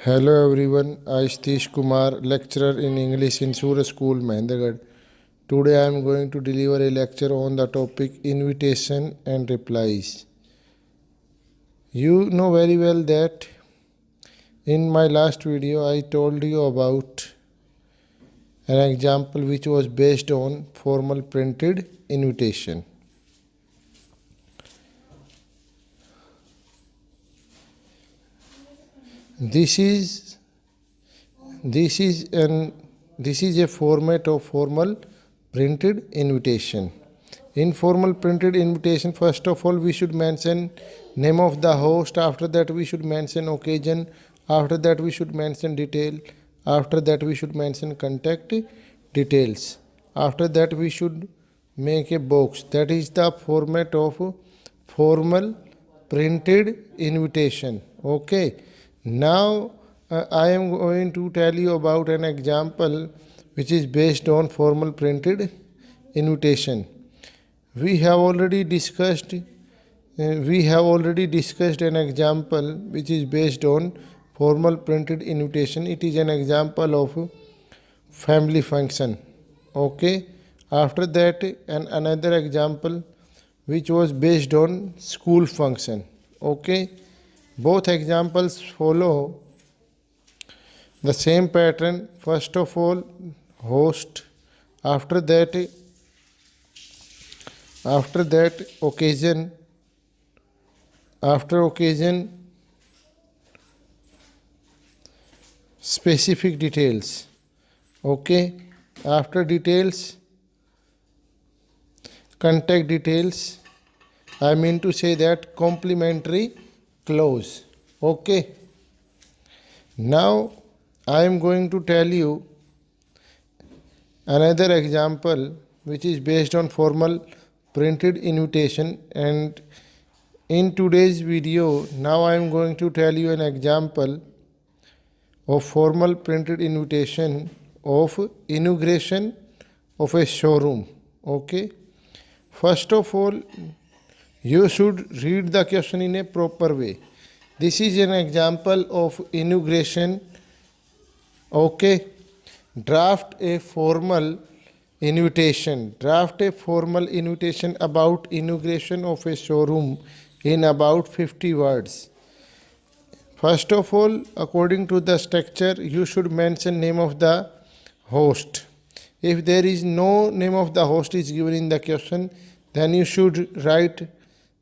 Hello everyone, I Satish Kumar, lecturer in English in SURAJ School, Mahendragarh. Today I am going to deliver a lecture on the topic invitation and replies. You know very well that in my last video I told you about an example which was based on formal printed invitation. This is a format of formal printed invitation. In formal printed invitation, first of all we should mention name of the host. After that we should mention occasion. After that we should mention detail. After that we should mention contact details. After that we should make a box. That is the format of formal printed invitation. Okay. Now I am going to tell you about an example which is based on formal printed invitation. We have already discussed an example which is based on formal printed invitation. It is an example of family function. Okay. After that, another example which was based on school function. Okay. Both examples follow the same pattern. First of all, host. After that occasion. After occasion, specific details. Okay. After details, contact details. I mean to say that complementary clause. Okay. Now I am going to tell you another example which is based on formal printed invitation, and in today's video now I am going to tell you an example of formal printed invitation of inauguration of a showroom. Okay. First of all, you should read the question in a proper way. This is an example of inauguration. Okay. Draft a formal invitation. Draft a formal invitation about inauguration of a showroom in about 50 words. First of all, according to the structure, you should mention name of the host. If there is no name of the host is given in the question, then you should write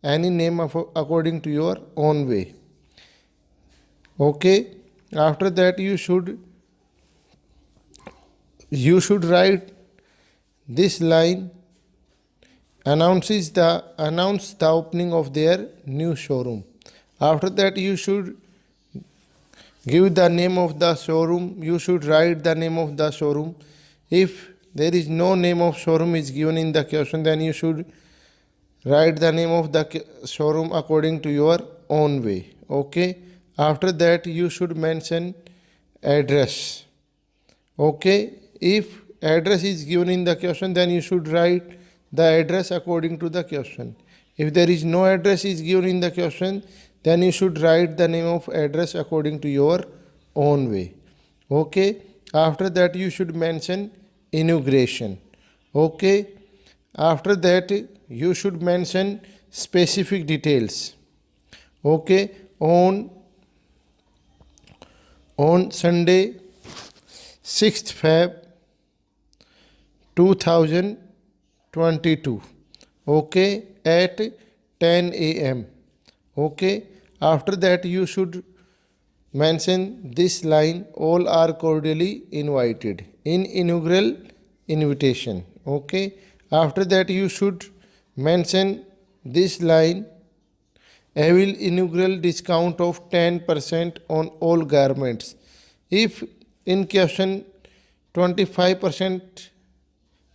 any name according to your own way. Okay. After that you should write this line announce the opening of their new showroom. After that you should give the name of the showroom. You should write the name of the showroom. If there is no name of showroom is given in the question, then you should write the name of the showroom according to your own way. Okay. After that you should mention address. Okay. If address is given in the question, then you should write the address according to the question. If there is no address is given in the question, then you should write the name of address according to your own way. Okay. After that you should mention inauguration. Okay. After that you should mention specific details. Okay. On Sunday 6th Feb 2022. Okay. At 10 a.m. Okay. After that you should mention this line, all are cordially invited, in inaugural invitation. Okay. After that you should mention this line, I will inaugural discount of 10% on all garments. If in question 25%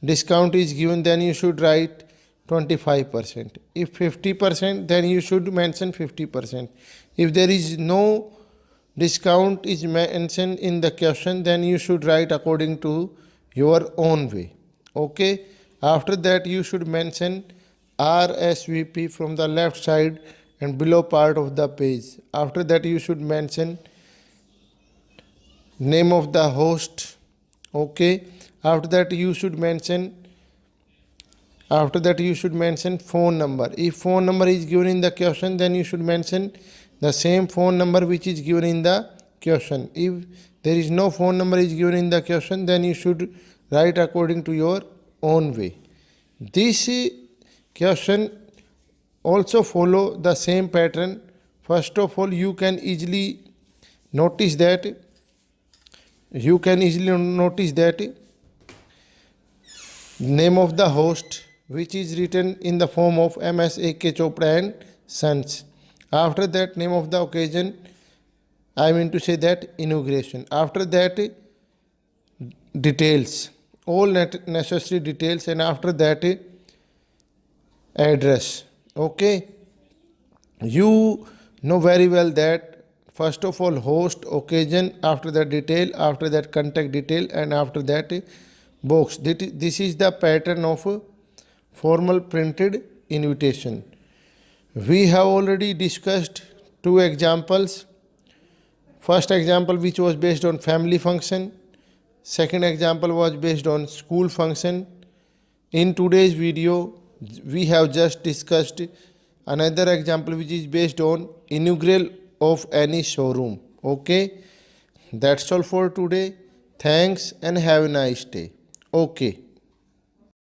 discount is given, then you should write 25%. If 50%, then you should mention 50%. If there is no discount is mentioned in the question, then you should write according to your own way. Okay. After that you should mention RSVP from the left side and below part of the page. After that you should mention name of the host. Okay, after that you should mention phone number. If phone number is given in the question, then you should mention the same phone number which is given in the question. If there is no phone number is given in the question, then you should write according to your own way. This question also follow the same pattern. First of all, you can easily notice that name of the host, which is written in the form of MS AK Chopra and Sons. After that, name of the occasion, I mean to say that inauguration. After that, details, all necessary details, and after that, address. Okay, you know very well that first of all host, occasion, after that detail, after that contact detail, and after that box. This is the pattern of a formal printed invitation. We have already discussed two examples. First example, which was based on family function. Second example was based on school function. In today's video, we have just discussed another example which is based on inaugural of any showroom. Okay, that's all for today. Thanks and have a nice day. Okay.